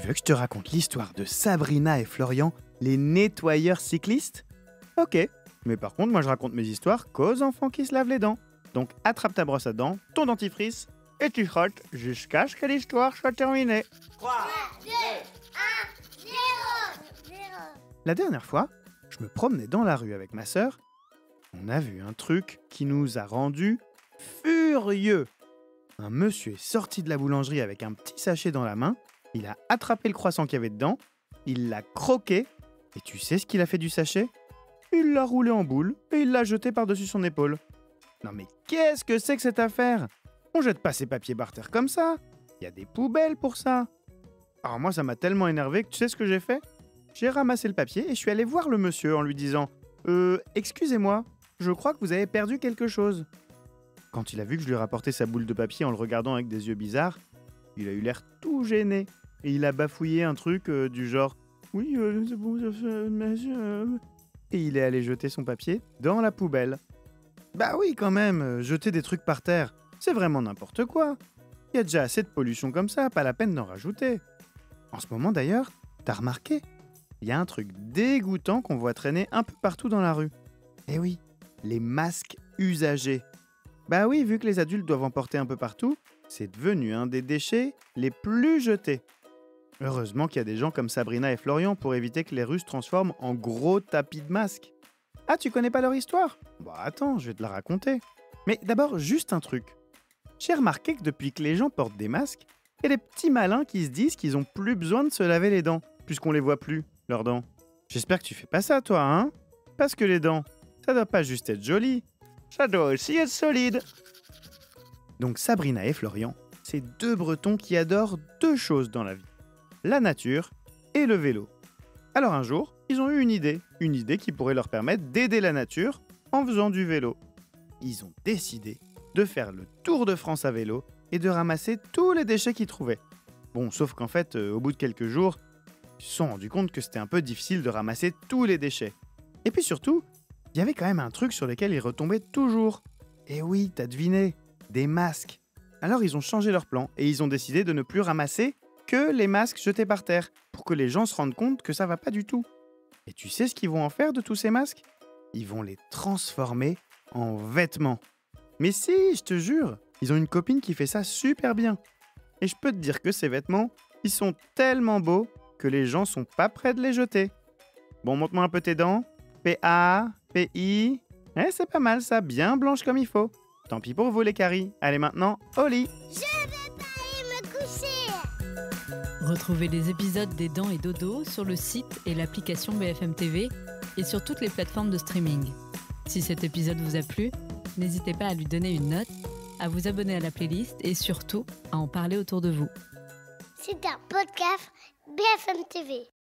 veux que je te raconte l'histoire de Sabrina et Florian, les nettoyeurs cyclistes? Ok, mais par contre, moi je raconte mes histoires qu'aux enfants qui se lavent les dents. Donc attrape ta brosse à dents, ton dentifrice, et tu frottes jusqu'à ce que l'histoire soit terminée. 3, 2, 1, 0. La dernière fois, je me promenais dans la rue avec ma sœur. On a vu un truc qui nous a rendus furieux. Un monsieur est sorti de la boulangerie avec un petit sachet dans la main. Il a attrapé le croissant qu'il y avait dedans. Il l'a croqué. Et tu sais ce qu'il a fait du sachet? Il l'a roulé en boule et il l'a jeté par-dessus son épaule. Non mais qu'est-ce que c'est que cette affaire? On jette pas ses papiers par terre comme ça. Il y a des poubelles pour ça. Alors moi, ça m'a tellement énervé que tu sais ce que j'ai fait? J'ai ramassé le papier et je suis allé voir le monsieur en lui disant « Excusez-moi, je crois que vous avez perdu quelque chose. » Quand il a vu que je lui ai rapporté sa boule de papier en le regardant avec des yeux bizarres, il a eu l'air tout gêné. Et il a bafouillé un truc du genre « Oui, c'est bon, ça fait... monsieur... » Et il est allé jeter son papier dans la poubelle. Bah oui, quand même, jeter des trucs par terre, c'est vraiment n'importe quoi. Il y a déjà assez de pollution comme ça, pas la peine d'en rajouter. En ce moment d'ailleurs, t'as remarqué? Il y a un truc dégoûtant qu'on voit traîner un peu partout dans la rue. Eh oui, les masques usagés. Bah oui, vu que les adultes doivent en porter un peu partout, c'est devenu un des déchets les plus jetés. Heureusement qu'il y a des gens comme Sabrina et Florian pour éviter que les rues se transforment en gros tapis de masques. Ah, tu connais pas leur histoire? Bah attends, je vais te la raconter. Mais d'abord, juste un truc. J'ai remarqué que depuis que les gens portent des masques, il y a des petits malins qui se disent qu'ils ont plus besoin de se laver les dents, puisqu'on les voit plus, leurs dents. J'espère que tu fais pas ça, toi, hein? Parce que les dents, ça doit pas juste être joli, ça doit aussi être solide. Donc Sabrina et Florian, c'est deux Bretons qui adorent deux choses dans la vie. La nature et le vélo. Alors un jour, ils ont eu une idée qui pourrait leur permettre d'aider la nature en faisant du vélo. Ils ont décidé de faire le tour de France à vélo et de ramasser tous les déchets qu'ils trouvaient. Bon, sauf qu'en fait, au bout de quelques jours, ils se sont rendus compte que c'était un peu difficile de ramasser tous les déchets. Et puis surtout, il y avait quand même un truc sur lequel ils retombaient toujours. Et oui, t'as deviné, des masques. Alors ils ont changé leur plan et ils ont décidé de ne plus ramasser que les masques jetés par terre, pour que les gens se rendent compte que ça va pas du tout. Et tu sais ce qu'ils vont en faire de tous ces masques? Ils vont les transformer en vêtements. Mais si, je te jure, ils ont une copine qui fait ça super bien. Et je peux te dire que ces vêtements, ils sont tellement beaux que les gens sont pas prêts de les jeter. Bon, montre-moi un peu tes dents. P-A, P-I. C'est pas mal ça, bien blanche comme il faut. Tant pis pour vous les caries. Allez maintenant, au lit. Je vais pas aller me coucher. Retrouvez les épisodes des Dents et Dodo sur le site et l'application BFM TV et sur toutes les plateformes de streaming. Si cet épisode vous a plu, n'hésitez pas à lui donner une note, à vous abonner à la playlist et surtout à en parler autour de vous. C'est un podcast BFM TV.